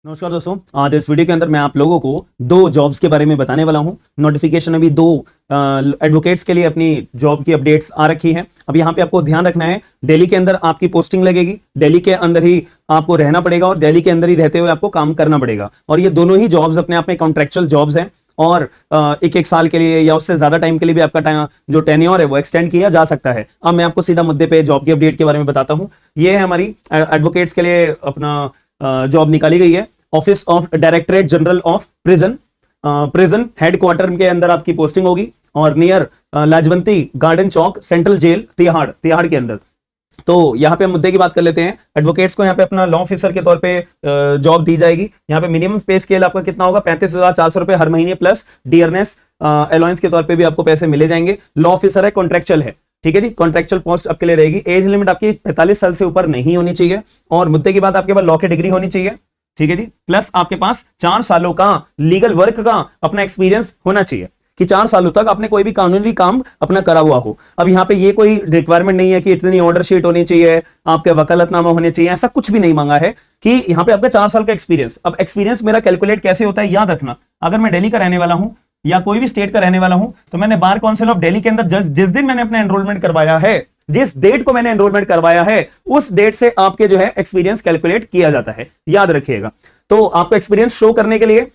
नमस्कार दोस्तों, आज इस वीडियो के अंदर मैं आप लोगों को दो जॉब्स के बारे में बताने वाला हूं। नोटिफिकेशन अभी दो एडवोकेट्स के लिए अपनी जॉब की अपडेट्स आ रखी हैं। अब यहाँ पे आपको ध्यान रखना है, दिल्ली के अंदर आपकी पोस्टिंग लगेगी, दिल्ली के अंदर ही आपको रहना पड़ेगा और दिल्ली के अंदर ही रहते हुए आपको काम करना पड़ेगा। और ये दोनों ही जॉब्स अपने आप में कॉन्ट्रेक्चुअल जॉब्स हैं और एक साल के लिए या उससे ज्यादा टाइम के लिए भी आपका जो टेन्योर है वो एक्सटेंड किया जा सकता है। अब मैं आपको सीधा मुद्दे पे जॉब की अपडेट के बारे में बताता हूँ। ये है हमारी एडवोकेट्स के लिए अपना जॉब निकाली गई है। Office of directorate general of prison headquarter के अंदर आपकी पोस्टिंग होगी और नियर लाजवंती गार्डन चौक, सेंट्रल जेल, तिहाड़ के अंदर। तो यहाँ पे हम मुद्दे की बात कर लेते हैं। एडवोकेट्स को यहाँ पे अपना लॉ ऑफिसर के तौर पे जॉब दी जाएगी। यहाँ पे मिनिमम पे स्केल आपका कितना होगा, 35,400 रुपए हर महीने प्लस डियरनेस अलाउंस के तौर पे भी आपको पैसे मिले जाएंगे। लॉ ऑफिसर है, कॉन्ट्रेक्चुअल है, ठीक है जी। कॉन्ट्रेक्चुअल पोस्ट आपके लिए रहेगी। एज लिमिट आपकी 45 साल से ऊपर नहीं होनी चाहिए और मुद्दे की बात आपके पास लॉ की डिग्री होनी चाहिए, ठीक है जी। प्लस आपके पास 4 सालों का लीगल वर्क का अपना एक्सपीरियंस होना चाहिए कि 4 सालों तक आपने कोई भी कानूनी काम अपना करा हुआ हो। अब यहाँ पे ये कोई रिक्वायरमेंट नहीं है कि इतनी ऑर्डर शीट होनी चाहिए, आपके वकालतनामा होने चाहिए, ऐसा कुछ भी नहीं मांगा है कि यहाँ पे आपका 4 साल का एक्सपीरियंस। अब एक्सपीरियंस मेरा कैलकुलेट कैसे होता है, याद रखना। अगर मैं दिल्ली का रहने वाला हूं या कोई भी स्टेट का रहने वाला हूं तो मैंने बार काउंसिल ऑफ दिल्ली के अंदर जिस दिन मैंने अपना एनरोलमेंट करवाया है, जिस डेट को मैंने एनरोलमेंट करवाया है, उस डेट से आपके जो है एक्सपीरियंस कैलकुलेट किया जाता है, याद रखिएगा। तो आपका एक्सपीरियंस शो करने के लिए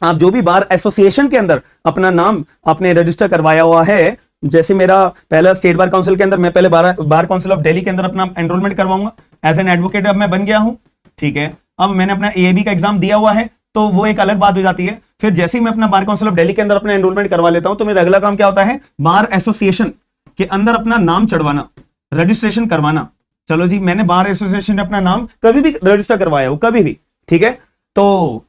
आप जो भी बार एसोसिएशन के अंदर अपना नाम आपने रजिस्टर करवाया हुआ है, जैसे मेरा पहला स्टेट बार काउंसिल के अंदर मैं पहले बार काउंसिल ऑफ दिल्ली के अंदर अपना एनरोलमेंट करवाऊंगा एज एन एडवोकेट। अब मैं बन गया हूं, ठीक है। अब मैंने अपना एएबी का एग्जाम दिया हुआ है तो वो एक अलग बात हो जाती है। फिर जैसे ही मैं अपना बार काउंसिल ऑफ दिल्ली के अंदर अपना एनरोलमेंट करवा लेता हूं तो मेरा अगला काम क्या होता है, बार एसोसिएशन के अंदर अपना नाम चढ़वाना, रजिस्ट्रेशन करवाना। चलो जी, मैंने बार एसोसिएशन में अपना नाम कभी भी रजिस्टर करवाया हो, कभी भी, ठीक है। तो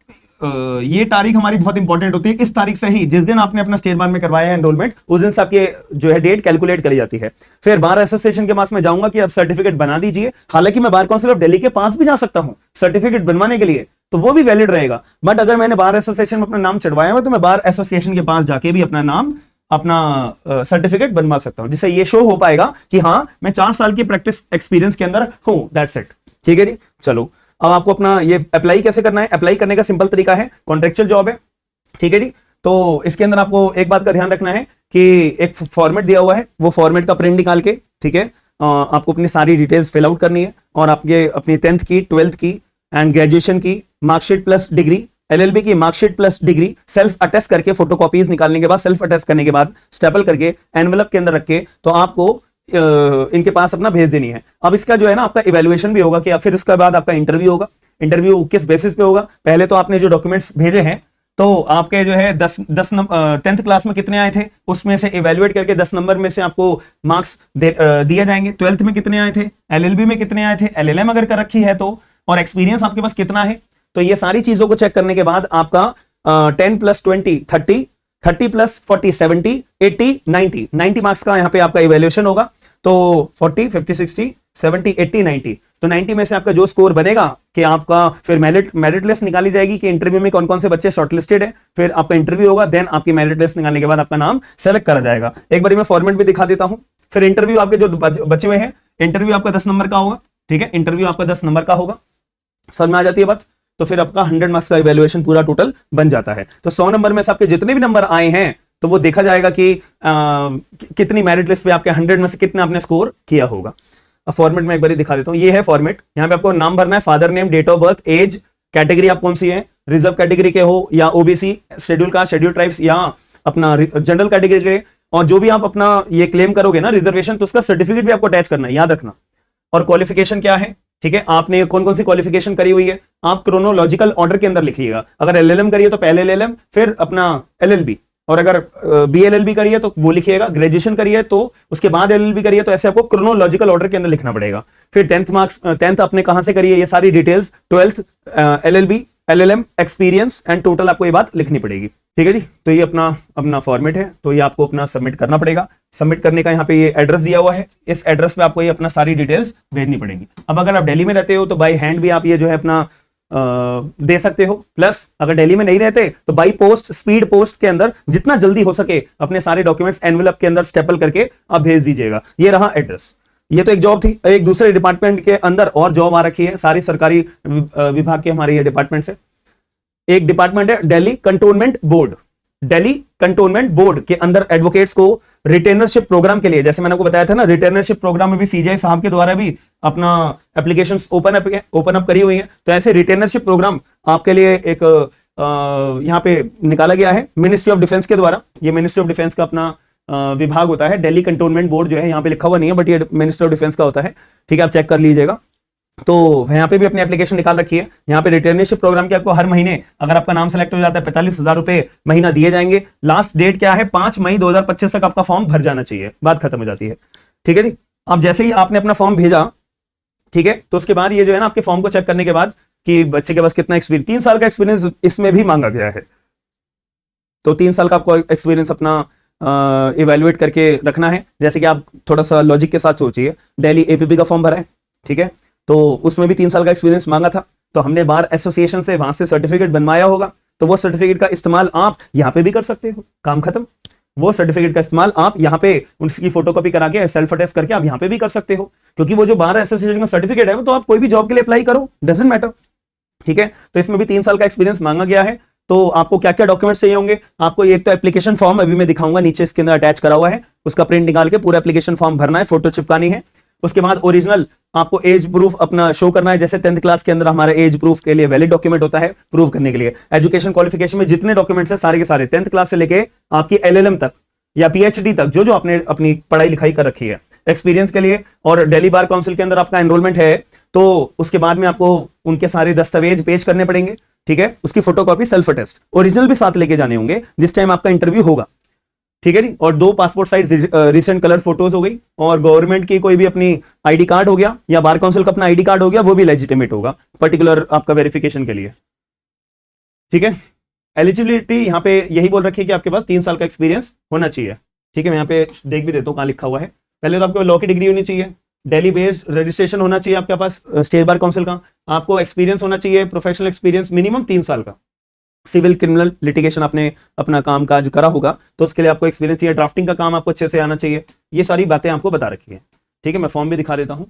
ये तारीख हमारी बहुत इंपॉर्टेंट होती है। इस तारीख से ही, जिस दिन आपने अपना स्टेट बार में करवाया है एनरोलमेंट, उस दिन से आपके जो है डेट कैलकुलेट करी जाती है। फिर बार एसोसिएशन के पास में जाऊंगा कि आप सर्टिफिकेट बना दीजिए। हालांकि मैं बार काउंसिल ऑफ दिल्ली के पास भी जा सकता हूं सर्टिफिकेट बनवाने के लिए, तो वो भी वैलिड रहेगा। बट अगर मैंने बार एसोसिएशन में अपना नाम चढ़वाया हुआ तो मैं बार एसोसिएशन के पास जाके भी अपना सर्टिफिकेट बनवा सकता हूं, जिससे ये शो हो पाएगा कि हाँ, मैं 4 साल की प्रैक्टिस एक्सपीरियंस के अंदर हूं। दैट्स इट, ठीक है जी। चलो, अब आपको अपना ये अप्लाई कैसे करना है। अप्लाई करने का सिंपल तरीका है, कॉन्ट्रेक्चुअल जॉब है, ठीक है जी। तो इसके अंदर आपको एक बात का ध्यान रखना है कि एक फॉर्मेट दिया हुआ है, वो फॉर्मेट का प्रिंट निकाल के, ठीक है, आपको अपनी सारी डिटेल्स फिल आउट करनी है और आपके अपनी 10th की, 12th की एंड ग्रेजुएशन की मार्कशीट प्लस डिग्री, एलएलबी की marksheet plus degree self attest करके, फोटोकॉपीज निकालने के बाद, सेल्फ अटेस्ट करने के बाद स्टेपल करके एनवेलप के अंदर रख के तो आपको इनके पास अपना भेज देनी है। अब इसका जो है ना आपका इवैल्यूएशन भी होगा कि फिर उसके बाद आपका इंटरव्यू होगा। इंटरव्यू किस बेसिस पे होगा, पहले तो आपने जो डॉक्यूमेंट्स भेजे हैं तो आपके जो है 10th क्लास में कितने आए थे, उसमें से इवैल्यूएट करके 10 नंबर में से आपको मार्क्स दिए जाएंगे। 12th में कितने आए थे, एलएलबी में कितने आए थे, एलएलएम अगर कर रखी है तो, और एक्सपीरियंस आपके पास कितना है। तो ये सारी चीजों को चेक करने के बाद आपका 10 + 20 30, 30 + 40 70, 80 90 मार्क्स का यहाँ पे आपका इवैल्यूएशन होगा। तो 40 50 60 70 80 90, तो 90 में से आपका जो स्कोर बनेगा कि आपका फिर मेरिट लिस्ट निकाली जाएगी कि इंटरव्यू में कौन कौन से बच्चे शॉर्टलिस्टेड है। फिर आपका इंटरव्यू होगा, देन आपकी मेरिट लिस्ट निकालने के बाद आपका नाम सेलेक्ट करा जाएगा। एक बार मैं फॉर्मेट भी दिखा देता हूं। फिर इंटरव्यू आपके जो बचे हुए हैं, इंटरव्यू आपका 10 नंबर का होगा, ठीक है। इंटरव्यू आपका 10 नंबर का होगा, समझ में आ जाती है बात। तो फिर आपका 100 मार्क्स का इवैल्यूएशन पूरा टोटल बन जाता है। तो 100 नंबर में से आपके जितने भी नंबर आए हैं तो वो देखा जाएगा कि कितनी मेरिट लिस्ट पे आपके 100 में से कितना आपने स्कोर किया होगा। अब फॉर्मेट में एक बार दिखा देता हूं। ये है फॉर्मेट। यहाँ पे आपको नाम भरना है, father name, date of birth, age, category आप कौन सी है, रिजर्व कैटेगरी के हो या OBC, schedule caste, schedule tribes या अपना जनरल कैटेगरी के। और जो भी आप अपना ये क्लेम करोगे ना रिजर्वेशन, तो उसका सर्टिफिकेट भी आपको अटैच करना है, याद रखना। और क्वालिफिकेशन क्या है, ठीक है, आपने कौन कौन सी क्वालिफिकेशन करी हुई है आप क्रोनोलॉजिकल ऑर्डर के अंदर लिखिएगा। अगर एलएलएम करिए तो पहले एलएलएम, फिर अपना एलएलबी, और अगर बीएलएलबी करिए तो वो लिखिएगा। ग्रेजुएशन करिए तो उसके बाद एलएलबी करिए, तो ऐसे आपको क्रोनोलॉजिकल ऑर्डर के अंदर लिखना पड़ेगा। फिर 10th आपने कहां से करिए, ये सारी details, 12th, LLB, LLM, experience and total आपको ये बात लिखनी पड़ेगी, ठीक है जी। तो ये अपना फॉर्मेट है, तो ये आपको अपना सबमिट करना पड़ेगा। सबमिट करने का यहाँ पे ये एड्रेस दिया हुआ है, इस एड्रेस पे आपको ये अपना सारी डिटेल्स भेजनी पड़ेगी। अब अगर आप दिल्ली में रहते हो तो बाई हैंड भी आप ये जो है अपना दे सकते हो। प्लस अगर दिल्ली में नहीं रहते तो बाई पोस्ट, स्पीड पोस्ट के अंदर जितना जल्दी हो सके अपने सारे डॉक्यूमेंट्स एनवेलप के अंदर स्टेपल करके आप भेज दीजिएगा। ये रहा एड्रेस। ये तो एक जॉब थी। एक दूसरे डिपार्टमेंट के अंदर और जॉब आ रखी है, सारी सरकारी विभाग के हमारे ये डिपार्टमेंट से। एक डिपार्टमेंट है Delhi cantonment board. Delhi cantonment board के अंदर एडवोकेट्स को रिटेनरशिप प्रोग्राम के लिए, जैसे मैंने आपको बताया था ना, रिटेनरशिप प्रोग्राम में भी सीजीआई साहब के द्वारा भी अपना एप्लीकेशंस ओपन अप करी हुई है। तो ऐसे रिटेनरशिप प्रोग्राम आपके लिए एक यहां पे निकाला गया है मिनिस्ट्री ऑफ डिफेंस के द्वारा। ये मिनिस्ट्री ऑफ डिफेंस का अपना विभाग होता है। दिल्ली कंटोनमेंट बोर्ड जो है यहाँ पे लिखा हुआ नहीं है, बट ये मिनिस्ट्री ऑफ डिफेंस का होता है। ठीक है, आप चेक कर लीजिएगा। तो यहाँ पे भी अपनी एप्लीकेशन निकाल रखी है। यहाँ पे रिटर्नशिप प्रोग्राम के आपको हर महीने अगर आपका नाम सेलेक्ट हो जाता है 45,000 रुपए महीना दिए जाएंगे। लास्ट डेट क्या है, 5 मई 2025 तक आपका फॉर्म भर जाना चाहिए, बात खत्म हो जाती है। ठीक है जी। अब जैसे ही आपने अपना फॉर्म भेजा, ठीक है, तो उसके बाद ये जो है ना, आपके फॉर्म को चेक करने के बाद कि बच्चे के पास कितना एक्सपीरियंस, 3 साल का एक्सपीरियंस इसमें भी मांगा गया है। तो 3 साल का आपको एक्सपीरियंस अपना इवेल्युएट करके रखना है। जैसे कि आप थोड़ा सा लॉजिक के साथ सोचिए, दिल्ली एपीपी का फॉर्म भरा है, ठीक है, तो उसमें भी 3 साल का एक्सपीरियंस मांगा था। तो हमने बार एसोसिएशन से वहां से सर्टिफिकेट बनवाया होगा, तो वो सर्टिफिकेट का इस्तेमाल आप यहाँ पे भी कर सकते हो, काम खत्म। वो सर्टिफिकेट का इस्तेमाल आप यहाँ पे उसकी फोटोकॉपी करा के सेल्फ अटेस्ट करके आप यहाँ पे भी कर सकते हो, क्योंकि वो जो बार एसोसिएशन का सर्टिफिकेट है वो तो आप कोई भी जॉब के लिए अप्लाई करो, डजंट मैटर। ठीक है, तो इसमें भी 3 साल का एक्सपीरियंस मांगा गया है। तो आपको क्या क्या डॉक्यूमेंट्स चाहिए होंगे, आपको एक तो एप्लीकेशन फॉर्म अभी मैं दिखाऊंगा, नीचे इसके अंदर अटैच करा हुआ है, उसका प्रिंट निकाल के पूरा एप्लीकेशन फॉर्म भरना है, फोटो चिपकानी है। उसके बाद ओरिजिनल आपको एज प्रूफ अपना शो करना है। जैसे 10th क्लास के अंदर हमारा एज प्रूफ के लिए वैलिड डॉक्यूमेंट होता है प्रूव करने के लिए। एजुकेशन क्वालिफिकेशन में जितने डॉक्यूमेंट्स हैं सारे के सारे 10th क्लास से लेके आपकी LLM तक या PhD तक जो जो आपने अपनी पढ़ाई लिखाई कर रखी है, एक्सपीरियंस के लिए। और दिल्ली बार काउंसिल के अंदर आपका एनरोलमेंट है, तो उसके बाद में आपको उनके सारे दस्तावेज पेश करने पड़ेंगे। ठीक है, उसकी फोटोकॉपी, सेल्फ अटेस्ट, ओरिजिनल भी साथ लेके जाने होंगे जिस टाइम आपका इंटरव्यू होगा। ठीक है जी। और 2 passport size recent colour photos हो गई, और गवर्नमेंट की कोई भी अपनी आईडी कार्ड हो गया या बार काउंसिल का अपना आईडी कार्ड हो गया, वो भी लेजिटिमेट होगा पर्टिकुलर आपका वेरिफिकेशन के लिए। ठीक है, एलिजिबिलिटी यहाँ पे यही बोल रखी है कि आपके पास 3 साल का एक्सपीरियंस होना चाहिए। ठीक है, मैं यहाँ पे देख भी देता हूँ कहाँ लिखा हुआ है। पहले तो आपके लॉ की डिग्री होनी चाहिए, दिल्ली बेस्ड रजिस्ट्रेशन होना चाहिए आपके पास स्टेट बार काउंसिल का, आपको एक्सपीरियंस होना चाहिए, प्रोफेशनल एक्सपीरियंस मिनिमम 3 साल का। सिविल क्रिमिनल लिटिगेशन आपने अपना काम काज करा होगा, तो उसके लिए आपको एक्सपीरियंस चाहिए। ड्राफ्टिंग का काम आपको अच्छे से आना चाहिए। ये सारी बातें आपको बता रखी है। ठीक है, मैं फॉर्म भी दिखा देता हूँ।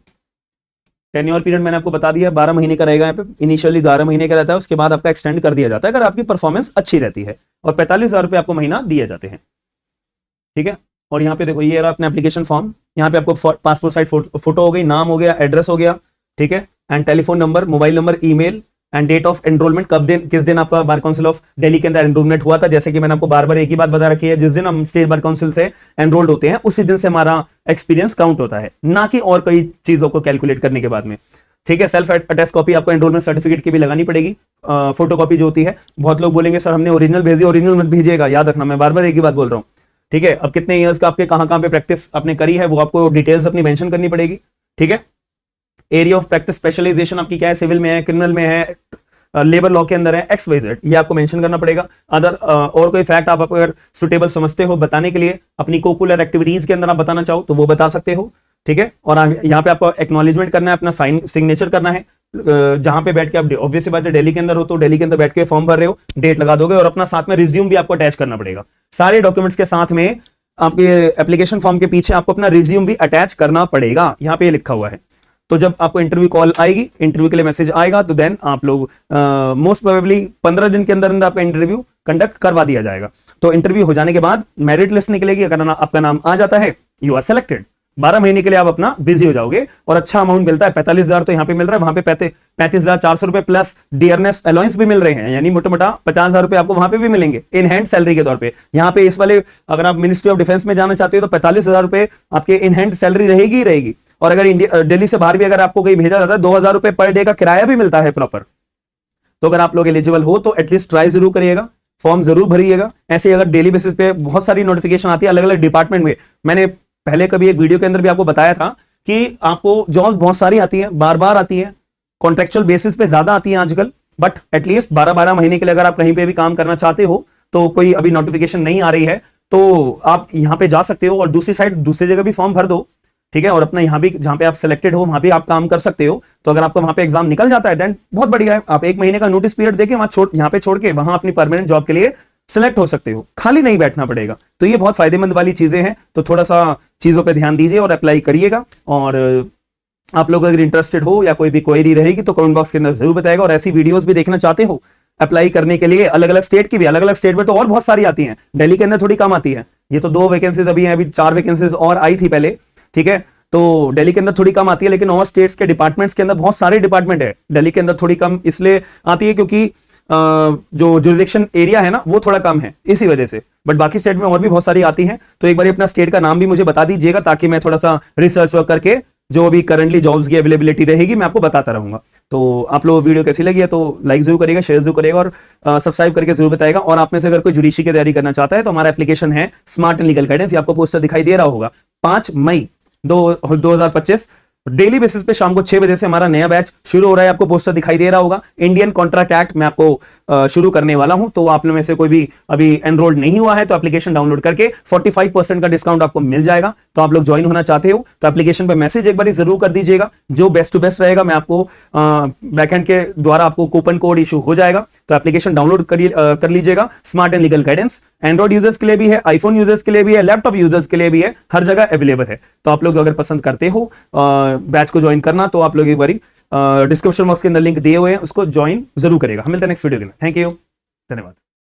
टेन्योर पीरियड मैंने आपको बता दिया, 12 महीने का रहेगा। यहाँ पे इनिशियली 12 महीने का रहता है, उसके बाद आपका एक्सटेंड कर दिया जाता है अगर आपकी परफॉर्मेंस अच्छी रहती है, और 45,000 रुपये आपको महीना दिए जाते हैं। ठीक है, और यहाँ पे देखो, ये रहा अपना एप्लीकेशन फॉर्म। यहाँ पे आपको पासपोर्ट साइज फोटो हो गई, नाम हो गया, एड्रेस हो गया, ठीक है, and telephone number, mobile number, email, and date of enrolment, कब दिन किस दिन आपका बार काउंसिल ऑफ दिल्ली के अंदर एनरोलमेंट हुआ था। जैसे कि मैंने आपको बार बार एक ही बात बता रखी है, जिस दिन हम स्टेट बार काउंसिल से एनरोल्ड होते हैं उसी दिन से हमारा एक्सपीरियंस काउंट होता है, ना कि और कई चीजों को कैलकुलेट करने के बाद में। ठीक है, सेल्फ अटेस्ट कॉपी आपको एनरोलमेंट सर्टिफिकेट की भी लगानी पड़ेगी, फोटो कॉपी जो होती है। बहुत लोग बोलेंगे सर हमने ओरिजिनल भेजी, ओरिजिनल मत भेजिएगा, याद रखना मैं बार बार एक ही बात बोल रहा हूँ। ठीक है, अब कितने ईयर्स का आपके कहां पे प्रैक्टिस आपने करी है वो आपको डिटेल्स अपनी मेंशन करनी पड़ेगी। ठीक है, एरिया ऑफ प्रैक्टिस स्पेशलाइजेशन आपकी क्या है, सिविल में है, क्रिमिनल में है, लेबर लॉ के अंदर है, XYZ, ये आपको मेंशन करना पड़ेगा। अदर और कोई फैक्ट आप अगर सुटेबल समझते हो बताने के लिए, अपनी कोकुलर एक्टिविटीज के अंदर आप बताना चाहो तो वो बता सकते हो। ठीक है, और यहाँ पे आपको एक्नॉलेजमेंट करना है, अपना साइन सिग्नेचर करना है। जहां पे बैठ के आप ऑब्वियसली बात है दिल्ली के अंदर हो तो दिल्ली के अंदर बैठ के फॉर्म भर रहे हो, डेट लगा दोगे, और अपना साथ में रिज्यूम भी आपको अटैच करना पड़ेगा। सारे डॉक्यूमेंट्स के साथ में आपके एप्लीकेशन फॉर्म के पीछे आपको अपना रिज्यूम भी अटैच करना पड़ेगा, यहाँ पे लिखा हुआ है। तो जब आपको इंटरव्यू कॉल आएगी, इंटरव्यू के लिए मैसेज आएगा, तो देन आप लोग मोस्ट प्रोबेबली 15 दिन के अंदर अंदर आपका इंटरव्यू कंडक्ट करवा दिया जाएगा। तो इंटरव्यू हो जाने के बाद मेरिट लिस्ट निकलेगी, अगर आपका नाम आ जाता है यू आर सेलेक्टेड। 12 महीने के लिए आप अपना बिजी हो जाओगे, और अच्छा अमाउंट मिलता है। 45,000 तो यहाँ पे मिल रहा है, वहां पे 35,400 रुपए प्लस डियरनेस अलाउंस भी मिल रहे हैं, यानी मोटा मोटा 50,000 रुपए आपको वहां पे भी मिलेंगे इन हैंड सैलरी के तौर पे। यहाँ पे इस वाले अगर आप मिनिस्ट्री ऑफ डिफेंस में जाना चाहते हो तो 45,000 रुपए आपके इन हैंड सैलरी रहेगी ही रहेगी। और अगर दिल्ली से बाहर भी अगर आपको कहीं भेजा जाता है 2,000 रुपए पर डे का किराया भी मिलता है प्रॉपर। तो अगर आप लोग एलिजिबल हो तो एटलीस्ट ट्राई जरूर करिएगा, फॉर्म जरूर भरिएगा। ऐसे अगर डेली बेसिस पे बहुत सारी नोटिफिकेशन आती है अलग अलग डिपार्टमेंट में। मैंने पहले कभी एक वीडियो के अंदर भी आपको बताया था कि आपको जॉब्स बहुत सारी आती है, बार बार आती है, कॉन्ट्रेक्चुअल बेसिस पे ज्यादा आती है आजकल, बट एटलीस्ट 12-12 महीने के लिए अगर आप कहीं पे भी काम करना चाहते हो तो कोई अभी नोटिफिकेशन नहीं आ रही है तो आप यहाँ पे जा सकते हो, और दूसरी साइड दूसरी जगह भी फॉर्म भर दो। ठीक है, और अपना यहाँ भी जहां पे आप सिलेक्टेड हो वहां भी आप काम कर सकते हो। तो अगर आपका वहां पे एग्जाम निकल जाता है देन बहुत बढ़िया है, आप 1 महीने का नोटिस पीरियड देके वहां यहाँ पे छोड़ के वहां अपनी परमानेंट जॉब के लिए सिलेक्ट हो सकते हो, खाली नहीं बैठना पड़ेगा। तो ये बहुत फायदेमंद वाली चीजें हैं, तो थोड़ा सा चीजों पे ध्यान दीजिए और अप्लाई करिएगा। और आप लोग अगर इंटरेस्टेड हो या कोई भी क्वेरी रहेगी तो कमेंट बॉक्स के अंदर जरूर बताएगा, और ऐसी वीडियोस भी देखना चाहते हो अप्लाई करने के लिए, अलग अलग स्टेट की भी, अलग अलग स्टेट में तो और बहुत सारी आती हैं, दिल्ली के अंदर थोड़ी कम आती है। ये तो 2 वैकेंसीज अभी हैं, अभी 4 वैकेंसीज और आई थी पहले, ठीक है। तो दिल्ली के अंदर थोड़ी कम आती है, लेकिन और स्टेट्स के डिपार्टमेंट्स के अंदर बहुत सारे डिपार्टमेंट है। दिल्ली के अंदर थोड़ी कम इसलिए आती है क्योंकि जो जुरिडिक्शन एरिया है ना वो थोड़ा कम है, इसी वजह से। बट बाकी स्टेट में और भी बहुत सारी आती हैं। तो एक बार अपना स्टेट का नाम भी मुझे बता दीजिएगा, ताकि मैं थोड़ा सा रिसर्च वर्क करके जो अभी करंटली जॉब्स की अवेलेबिलिटी रहेगी मैं आपको बताता रहूंगा। तो आप लोग वीडियो कैसी लगी है तो लाइक जरूर करिएगा, शेयर जरूर करिएगा और सब्सक्राइब करके जरूर बताएगा। और आप में से अगर कोई जुडिशरी की तैयारी करना चाहता है तो हमारा एप्लीकेशन है स्मार्ट एंड लीगल गाइडेंस, ये आपको पोस्टर दिखाई दे रहा होगा। 5 मई 2025 डेली बेसिस पे शाम को 6 बजे से हमारा नया बैच शुरू हो रहा है। आपको पोस्टर दिखाई दे रहा होगा, इंडियन कॉन्ट्रैक्ट एक्ट मैं आपको शुरू करने वाला हूं। तो आप में से कोई भी अभी एनरोल्ड नहीं हुआ है तो एप्लीकेशन डाउनलोड करके 45% का डिस्काउंट आपको मिल जाएगा। तो आप लोग ज्वाइन होना चाहते हो तो एप्लीकेशन पे मैसेज एक बार जरूर कर दीजिएगा। जो बेस्ट टू बेस्ट रहेगा मैं आपको बैकएंड के द्वारा आपको कूपन कोड इशू हो जाएगा। तो एप्लीकेशन डाउनलोड कर लीजिएगा। Smart and legal guidance Android users के लिए भी है, आईफोन यूजर्स के लिए भी है, लैपटॉप यूजर्स के लिए भी है, हर जगह अवेलेबल है। तो आप लोग अगर पसंद करते हो बैच को ज्वाइन करना तो आप लोग एक बारी डिस्क्रिप्शन बॉक्स के अंदर लिंक दिए हुए हैं, उसको ज्वाइन जरूर करेगा। हम मिलते हैं नेक्स्ट वीडियो के लिए। थैंक यू, धन्यवाद।